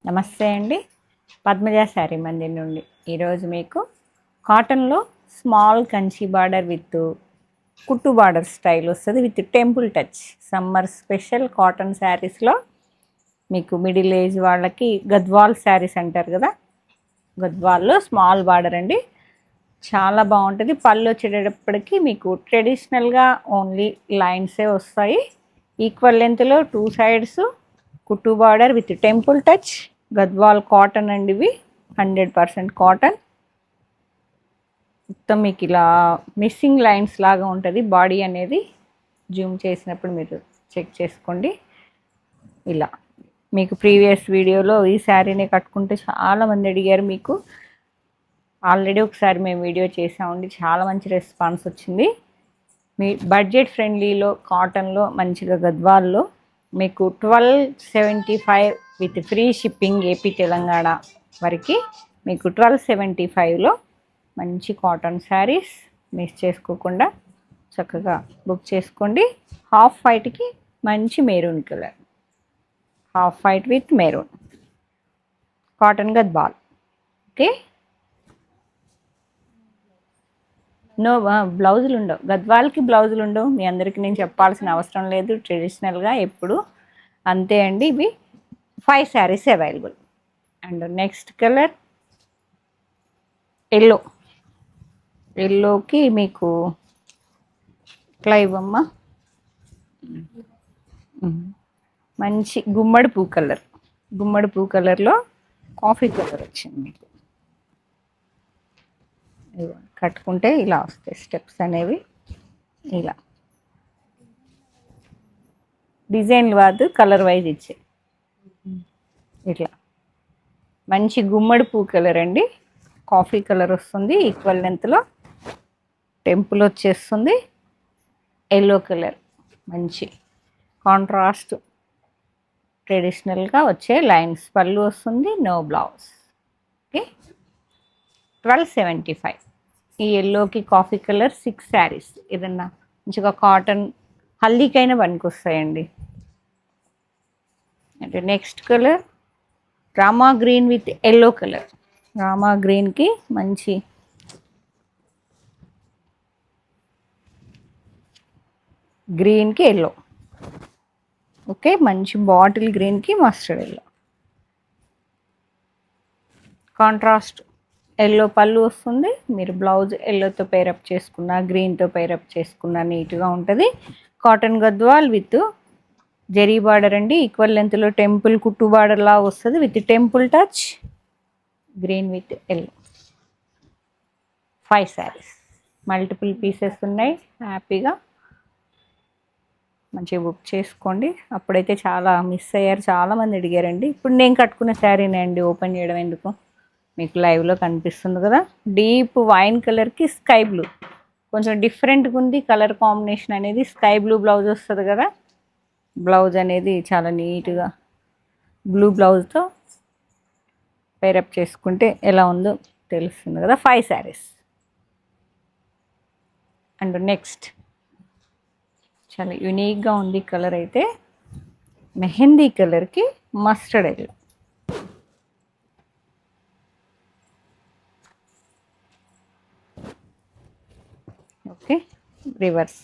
నమస్తే అండి. పద్మజ శారీ మందిర్ నుండి ఈరోజు మీకు కాటన్లో స్మాల్ కంచి బార్డర్ విత్ కుట్టు బార్డర్ స్టైల్ వస్తుంది with temple touch. Summer special cotton శారీస్లో మీకు మిడిల్ ఏజ్ వాళ్ళకి గద్వాల్ శారీస్ అంటారు కదా, గద్వాల్లో స్మాల్ బార్డర్ అండి. చాలా బాగుంటుంది. పళ్ళు వచ్చేటప్పటికి మీకు ట్రెడిషనల్గా ఓన్లీ లైన్సే వస్తాయి. ఈక్వల్ లెంత్లో 2 సైడ్స్ కుట్టు border with temple touch. Gadwal cotton అండి, ఇవి 100% కాటన్. మొత్తం మీకు ఇలా మిస్సింగ్ లైన్స్ లాగా ఉంటుంది బాడీ అనేది. జూమ్ చేసినప్పుడు మీరు చెక్ చేసుకోండి. ఇలా మీకు ప్రీవియస్ వీడియోలో ఈ శారీని కట్టుకుంటే చాలామంది అడిగారు. మీకు ఆల్రెడీ ఒకసారి మేము వీడియో చేసామండి, చాలా మంచి రెస్పాన్స్ వచ్చింది. మీ బడ్జెట్ ఫ్రెండ్లీలో కాటన్లో మంచిగా గద్వాల్లో మీకు 1275 with free shipping AP Telangana వరకు మీకు 1275లో మంచి కాటన్ శారీస్ మిస్ చేసుకోకుండా చక్కగా బుక్ చేసుకోండి. హాఫ్ వైట్కి మంచి maroon colour, half white with maroon cotton Gadwal. Okay, no బ్లౌజులు ఉండవు, గద్వాల్కి బ్లౌజులు ఉండవు. మీ అందరికీ నేను చెప్పాల్సిన అవసరం లేదు. ట్రెడిషనల్గా ఎప్పుడు అంతే అండి. ఇవి 5 saris available. And next colour yellow. ఎల్లోకి మీకు ఇట్లా ఇవ్వమ్మా, మంచి గుమ్మడి పూ కలర్. గుమ్మడి పూ కలర్లో కాఫీ కలర్ వచ్చింది మీకు. కట్టుకుంటే ఇలా వస్తాయి స్టెప్స్ అనేవి. ఇలా డిజైన్ కాదు, కలర్ వైజ్ ఇచ్చే ఇట్లా మంచి గుమ్మడి పూ కలర్ అండి. కాఫీ కలర్ వస్తుంది, ఈక్వల్ లెంత్లో టెంపుల్ వచ్చేస్తుంది. ఎల్లో కలర్ మంచి కాంట్రాస్ట్ ట్రెడిషనల్గా వచ్చే లైన్స్. పళ్ళు వస్తుంది, నో బ్లౌజ్. ఓకే, 1275. ఈ ఎల్లోకి కాఫీ కలర్ 6 శారీస్. ఏదన్నా మంచిగా కాటన్ హల్దీకైనా పనికొస్తాయండి. అంటే next colour Rama green with yellow colour. Rama గ్రీన్కి మంచి గ్రీన్కి ఎల్లో. ఓకే, మంచి బాటిల్ గ్రీన్కి మస్టర్డ్ ఎల్లో. కాంట్రాస్ట్ ఎల్లో పళ్ళు వస్తుంది. మీరు బ్లౌజ్ ఎల్లోతో పేరప్ చేసుకున్న, గ్రీన్తో పేరప్ చేసుకున్న నీట్గా ఉంటుంది. Cotton Gadwal with zari border అండి. ఈక్వల్ లెంత్లో టెంపుల్ కుట్టు బార్డర్లా వస్తుంది with temple touch. Green with yellow 5 saris. Multiple pieces ఉన్నాయి. హ్యాపీగా మంచిగా బుక్ చేసుకోండి. అప్పుడైతే చాలా మిస్ అయ్యారు, చాలామంది అడిగారండి. ఇప్పుడు నేను కట్టుకున్న శారీనే అండి, ఓపెన్ చేయడం ఎందుకు, మీకు లైవ్లో కనిపిస్తుంది కదా. డీప్ వైన్ కలర్కి స్కై బ్లూ, కొంచెం డిఫరెంట్గా ఉంది కలర్ కాంబినేషన్ అనేది. స్కై బ్లూ బ్లౌజ్ వస్తుంది కదా, బ్లౌజ్ అనేది చాలా నీట్గా బ్లూ బ్లౌజ్తో పేరప్ చేసుకుంటే ఎలా ఉందో తెలుస్తుంది కదా. 5 శారీస్. అండ్ నెక్స్ట్ చాలా యూనిక్గా ఉంది కలర్ అయితే, మెహందీ కలర్కి mustard yellow. Okay, reverse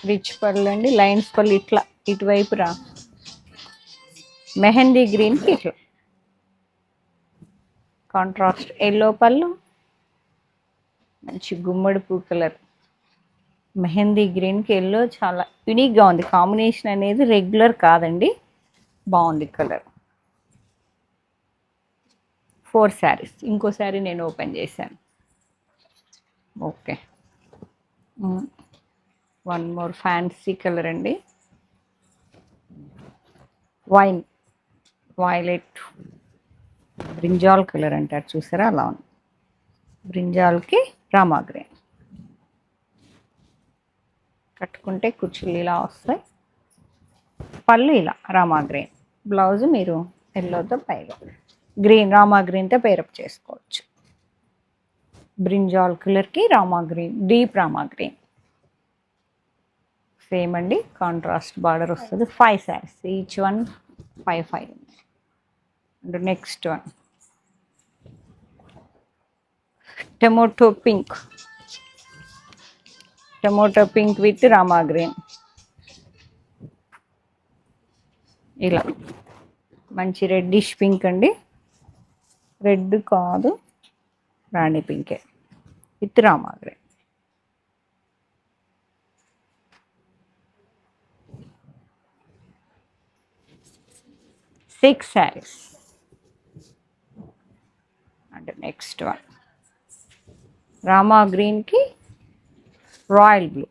rich పళ్ళు అండి. లైన్స్ పళ్ళు ఇట్లా ఇటువైపు రా. మెహందీ గ్రీన్కి ఇట్లా కాంట్రాస్ట్ ఎల్లో పళ్ళు, మంచి గుమ్మడి పూ కలర్. మెహందీ గ్రీన్కి ఎల్లో చాలా యూనిక్గా ఉంది కాంబినేషన్ అనేది, రెగ్యులర్ కాదండి, బాగుంది కలర్. 4 శారీస్. ఇంకో శారీ నేను ఓపెన్ చేశాను. ఓకే, 1 మోర్ ఫ్యాన్సీ కలర్ అండి. వైన్ వైలెట్ బ్రింజాల్ కలర్ అంటారు చూసారా, అలా ఉంది. బ్రింజాల్కి రామా గ్రీన్. కట్టుకుంటే కుర్చీలు ఇలా వస్తాయి. పళ్ళు ఇలా రామా గ్రీన్. బ్లౌజ్ మీరు ఎల్లోతో పైగా గ్రీన్ రామా గ్రీన్తో పేరప్ చేసుకోవచ్చు. బ్రింజాల్ కలర్కి Rama green, deep Rama green. Same అండి, కాంట్రాస్ట్ బార్డర్ వస్తుంది. 5 saris, each one 5 and next one tomato pink with Rama green. ఇలా మంచి రెడ్డిష్ పింక్ అండి, రెడ్ కాదు రాణి పింకే with Rama green. 6 saris and next one Rama గ్రీన్కి royal blue,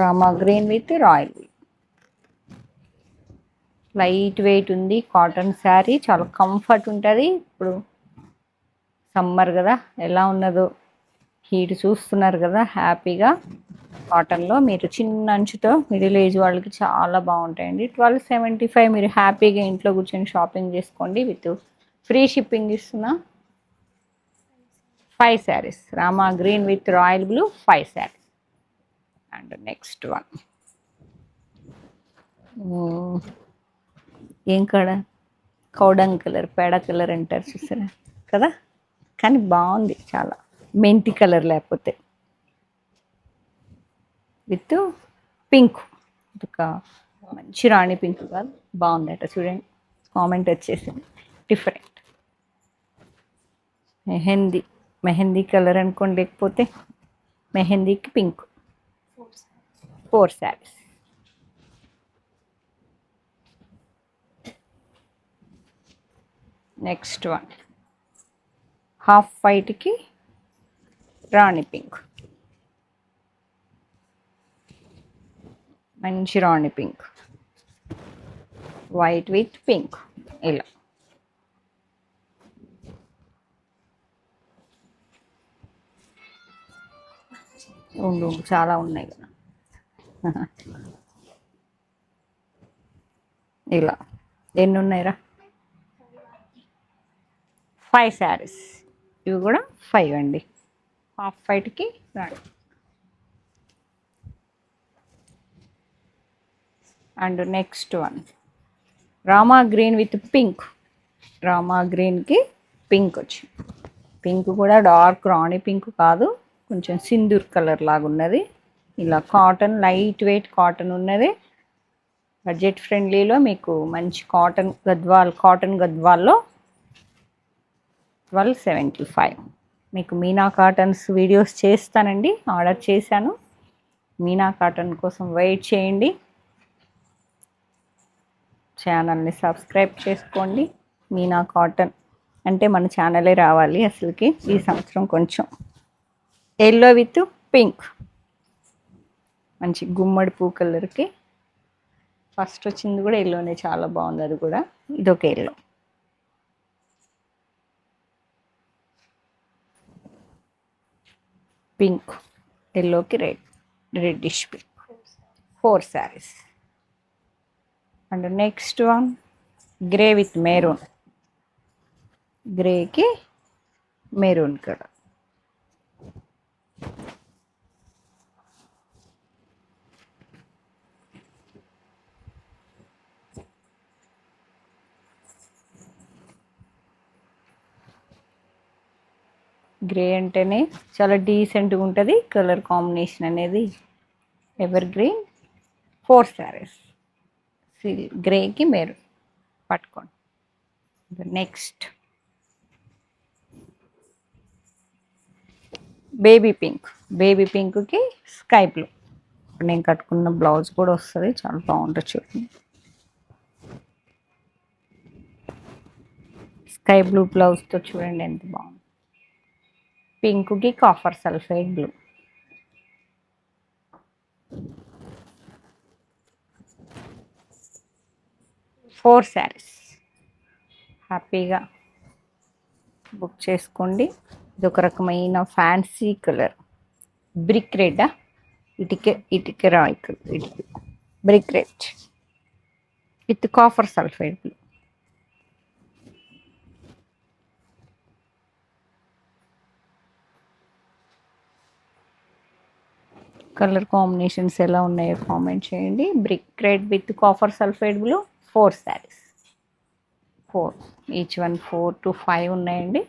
Rama green with royal blue. Light weight ఉంది, cotton sari, చాలా కంఫర్ట్ ఉంటుంది. ఇప్పుడు సమ్మర్ కదా, ఎలా ఉన్నదో హీట్ చూస్తున్నారు కదా. హ్యాపీగా కాటన్లో మీరు చిన్న అంచుతో మిడిల్ ఏజ్ వాళ్ళకి చాలా బాగుంటాయండి. 1275 మీరు హ్యాపీగా ఇంట్లో కూర్చొని షాపింగ్ చేసుకోండి. విత్ ఫ్రీ షిప్పింగ్ ఇస్తున్నా. 5 saris Rama green with royal blue, 5 saris. And next one ఏం కౌడంగ్ కలర్, పేడ కలర్ అంటారు చూసారా కదా, కానీ బాగుంది చాలా. మెంతి కలర్ లేకపోతే విత్ పింక్, ఒక మంచి రాణి పింక్ కాదు, బాగుందట చూడండి. కామెంట్ వచ్చేసింది డిఫరెంట్. మెహందీ కలర్ అనుకోండి, లేకపోతే మెహందీకి పింక్. 4 శారీస్. నెక్స్ట్ వన్ హాఫ్ వైట్కి రాణి పింక్, మంచి Rani pink, white with pink. ఇలా ఉండు చాలా ఉన్నాయి కదా. ఇలా ఎన్ని ఉన్నాయిరా? 5 శారీస్, ఇవి కూడా 5 అండి. హాఫ్ వైట్కి Rani. And next one Rama green with pink, Rama గ్రీన్కి పింక్ వచ్చి, పింక్ కూడా డార్క్ రాణి పింక్ కాదు, కొంచెం సింధూర్ కలర్ లాగా ఉన్నది. ఇలా కాటన్, లైట్ వెయిట్ కాటన్ ఉన్నది. బడ్జెట్ ఫ్రెండ్లీలో మీకు మంచి కాటన్ గద్వాల్లో 1275. మీకు మీనా కాటన్స్ వీడియోస్ చేస్తానండి, ఆర్డర్ చేశాను. మీనా కాటన్ కోసం వెయిట్ చేయండి. ఛానల్ని సబ్స్క్రైబ్ చేసుకోండి. మీనా కాటన్ అంటే మన ఛానలే రావాలి అసలుకి. ఈ సంవత్సరం కొంచెం ఎల్లో విత్ పింక్, మంచి గుమ్మడి పూ కలర్కి. ఫస్ట్ వచ్చింది కూడా ఎల్లోనే, చాలా బాగుంది అది కూడా. ఇదొక ఎల్లో. పింక్, ఎల్లోకి reddish pink. 4 saris. And next one grey with maroon, గ్రేకి మెరూన్ కలర్. గ్రే అంటేనే చాలా డీసెంట్గా ఉంటుంది కలర్ కాంబినేషన్ అనేది. Evergreen. 4 శారీస్, గ్రేకి మెరూన్ పట్టుకోండి. నెక్స్ట్ బేబీ పింక్కి స్కై బ్లూ. నేను కట్టుకున్న బ్లౌజ్ కూడా వస్తుంది, చాలా బాగుంటుంది చూడండి. స్కై బ్లూ బ్లౌజ్తో చూడండి ఎంత బాగుంది. పింక్కి copper sulphide blue. Four saris హ్యాపీగా బుక్ చేసుకోండి. ఇది ఒక రకమైన ఫ్యాన్సీ కలర్, బ్రిక్ రెడ్, ఇటుక రాయి brick red with copper sulphide blue. Colour combinations ఎలా ఉన్నాయో కామెంట్ చేయండి. Brick red with copper sulphate blue 4 saris, 4 each one 4 to 5 ఉన్నాయండి.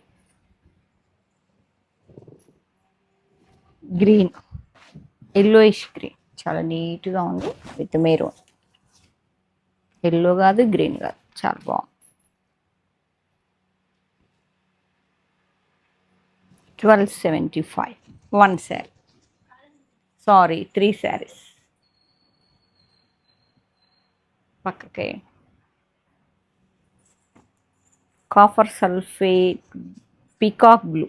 గ్రీన్, ఎల్లోయిష్ గ్రీన్ చాలా నీట్గా ఉంది విత్ మెరూన్. ఎల్లో కాదు, గ్రీన్ కాదు, చాలా బాగుంది. 1275 1 శారీ, సారీ 3 శారీస్. పక్కకే కాపర్ సల్ఫేట్ పీకాక్ బ్లూ,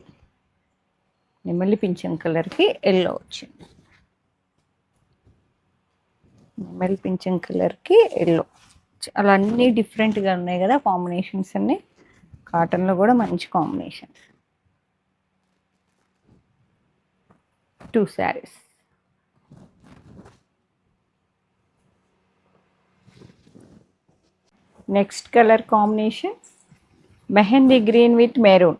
నెమలి పింఛం కలర్కి ఎల్లో వచ్చింది. నెమలి పింఛం కలర్కి ఎల్లో, అలా అన్నీ డిఫరెంట్గా ఉన్నాయి కదా కాంబినేషన్స్ అన్నీ. కాటన్లో కూడా మంచి combinations. 2 saris. Next colour combination mehndi green with maroon,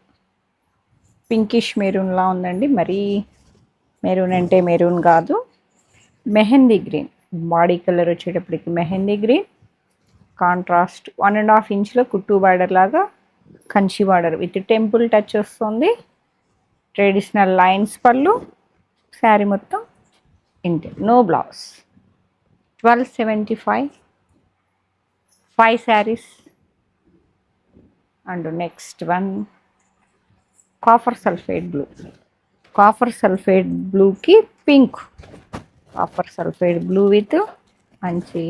pinkish మెరూన్లా ఉందండి. మరీ మెరూన్ అంటే మెరూన్ కాదు, మెహందీ గ్రీన్. బాడీ కలర్ వచ్చేటప్పటికి మెహందీ గ్రీన్, కాంట్రాస్ట్ 1.5 ఇంచ్లో కుట్టు బార్డర్ లాగా Kanchi border with temple touch వస్తుంది. ట్రెడిషనల్ లైన్స్ పళ్ళు, శారీ మొత్తం ఇంతే, no blouse. 1275 5 saris. And next one copper sulphate blue, copper sulphate బ్లూకి pink, copper sulphate blue with మంచి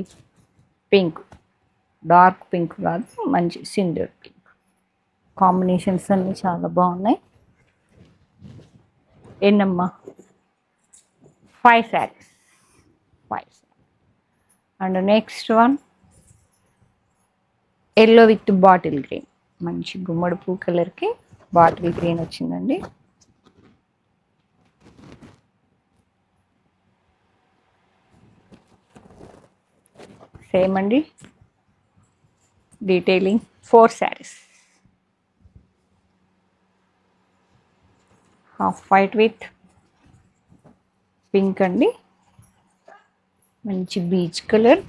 పింక్, డార్క్ పింక్ కాదు, మంచి సిండర్ పింక్. కాంబినేషన్స్ అన్నీ చాలా బాగున్నాయి. ఎన్నమ్మా 5 saris, 5. And next one yellow with bottle green, మంచి గుమ్మడి పూ కలర్కి బాటిల్ గ్రీన్ వచ్చిందండి. సేమ్ అండి, detailing 4 saris. Half white with pink అండి, మంచి బీచ్ కలర్,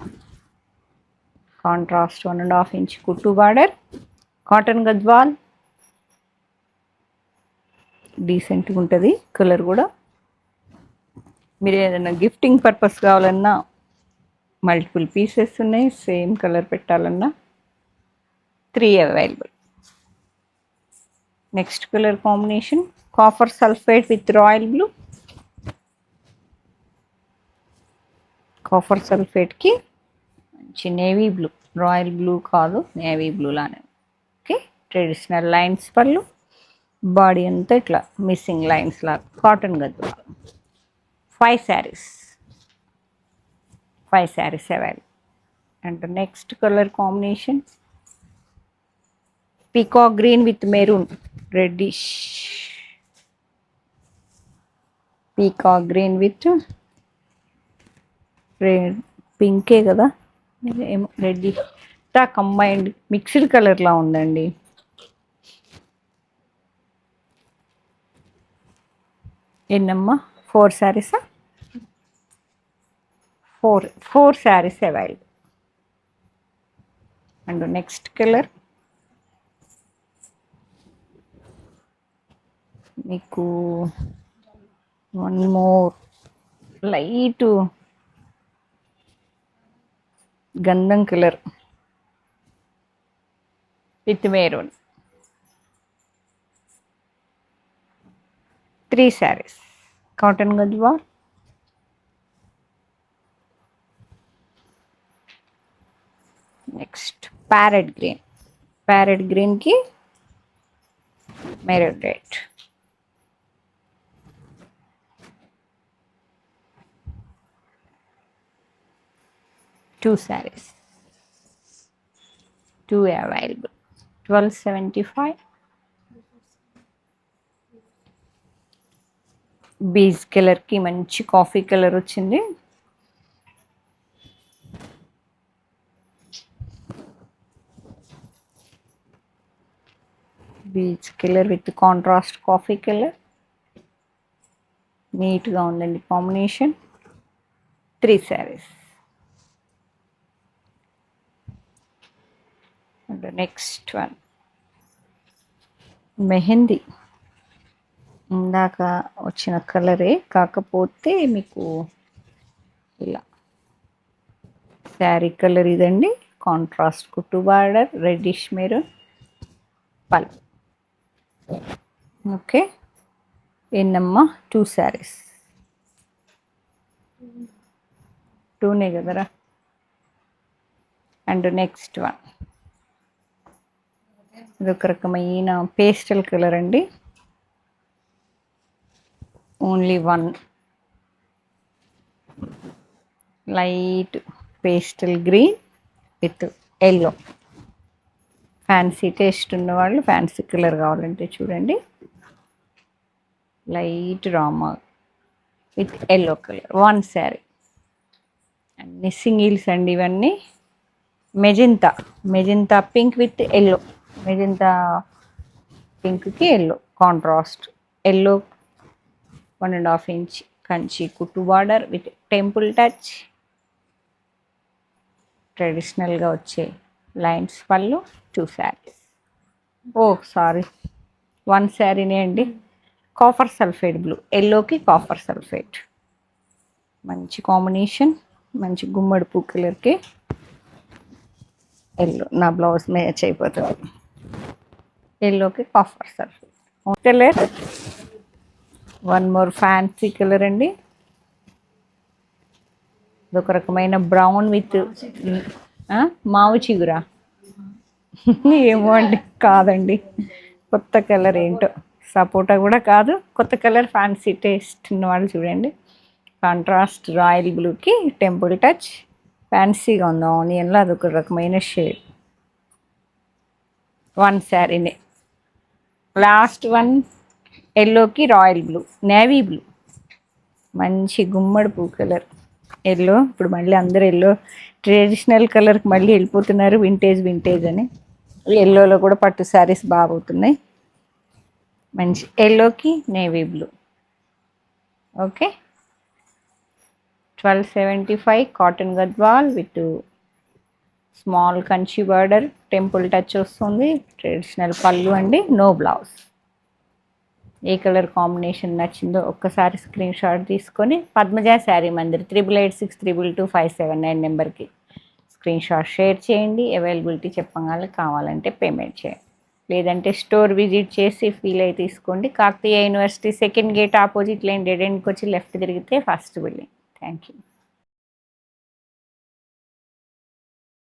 కాంట్రాస్ట్ 1.5 ఇంచ్ కుట్టు బార్డర్, కాటన్ గద్వాల్. డీసెంట్గా ఉంటుంది కలర్ కూడా. మీరు ఏదైనా గిఫ్టింగ్ పర్పస్ కావాలన్నా మల్టిపుల్ పీసెస్ ఉన్నాయి, సేమ్ కలర్ పెట్టాలన్నా 3 available. Next colour combination copper sulphate with royal blue, copper సల్ఫేట్కి మంచి నేవీ బ్లూ, రాయల్ బ్లూ కాదు నేవీ బ్లూ లానే. ఓకే, ట్రెడిషనల్ లైన్స్ పళ్ళు, బాడీ అంతా ఇట్లా మిస్సింగ్ లైన్స్ లాగా cotton Gadwal. 5 saris, 5 saris available. And next colour combination peacock green with maroon, reddish peacock green with red, పింకే కదా ఏమో, రెడ్డిష్ కంబైన్డ్ మిక్స్డ్ కలర్లా ఉందండి. ఎన్నమ్మా 4 శారీసా, 4 saris available. And next colour మీకు వన్ మోర్ లైట్ గంధం colour with maroon, 3 saris, cotton Gadwal. Next parrot green, parrot గ్రీన్కి maroon red. Two sarees, 2 available. 1275. Beige కలర్కి మంచి కాఫీ కలర్ వచ్చింది. Beige colour with contrast coffee colour, నీట్గా ఉందండి combination. 3 saris. And next one mehndi. ఇందాక వచ్చిన కలరే, కాకపోతే మీకు ఇలా శారీ కలర్ ఇదండి. కాంట్రాస్ట్ కుట్టు బార్డర్, రెడ్డిష్ మెరూన్ పల్. ఓకే, ఎన్నమ్మా 2 శారీస్. 2నే కదరా. అండ్ నెక్స్ట్ వన్ ఇదొక రకమైన పేస్టల్ కలర్ అండి. Only 1 light pastel green with yellow. Fancy taste ఉన్నవాళ్ళు, ఫ్యాన్సీ కలర్ కావాలంటే చూడండి, light Rama with yellow colour 1 sari. అన్ని సింగిల్స్ అండి ఇవన్నీ. Magenta pink with yellow. Magenta పింక్కి yellow contrast. Yellow 1.5 inch Kanchi కుట్టు బార్డర్ విత్ టెంపుల్ టచ్. ట్రెడిషనల్గా వచ్చే లైన్స్ పళ్ళు. 2 శారీస్. సారీ 1 శారీనే అండి. కాపర్ సల్ఫేట్ బ్లూ, ఎల్లోకి కాపర్ సల్ఫేట్ మంచి కాంబినేషన్. మంచి గుమ్మడి పూ కలర్కి ఎల్లో. నా బ్లౌజ్ మ్యాచ్ అయిపోతుంది. ఎల్లోకి copper sulphate colour. 1 more fancy colour అండి. ఇదొక రకమైన బ్రౌన్ విత్ మావు చిగురా ఏమో అండి, కాదండి, కొత్త కలర్ ఏంటో. సపోటా కూడా కాదు, కొత్త కలర్. ఫ్యాన్సీ టేస్ట్ ఉన్న వాళ్ళు చూడండి. కాంట్రాస్ట్ రాయల్ బ్లూకి టెంపుల్ టచ్. ఫ్యాన్సీగా ఉంది. ఆనియన్లో అదొక రకమైన షేడ్. 1 శారీనే. లాస్ట్ వన్ ఎల్లోకి రాయల్ బ్లూ, నేవీ బ్లూ, మంచి గుమ్మడి పూ కలర్. ఎల్లో. ఇప్పుడు మళ్ళీ అందరూ ఎల్లో ట్రెడిషనల్ కలర్కి మళ్ళీ వెళ్ళిపోతున్నారు, వింటేజ్ అని. ఎల్లోలో కూడా పట్టు శారీస్ బాగుతున్నాయి. మంచి ఎల్లోకి navy blue. Okay, 1275 cotton Gadwal with small Kanchi border, temple touch వస్తుంది. ట్రెడిషనల్ పళ్ళు అండి. No blouse. ఏ కలర్ కాంబినేషన్ నచ్చిందో ఒక్కసారి స్క్రీన్ షాట్ తీసుకొని పద్మజ శారీ మందిర్ 8862222579 నెంబర్కి స్క్రీన్ షాట్ షేర్ చేయండి. అవైలబిలిటీ చెప్పగానే కావాలంటే పేమెంట్ చేయండి, లేదంటే స్టోర్ విజిట్ చేసి ఫీల్ అయి తీసుకోండి. Kakatiya university second gate opposite line dead ఎండ్కి వచ్చి లెఫ్ట్ తిరిగితే ఫస్ట్ బిల్డింగ్. Thank you.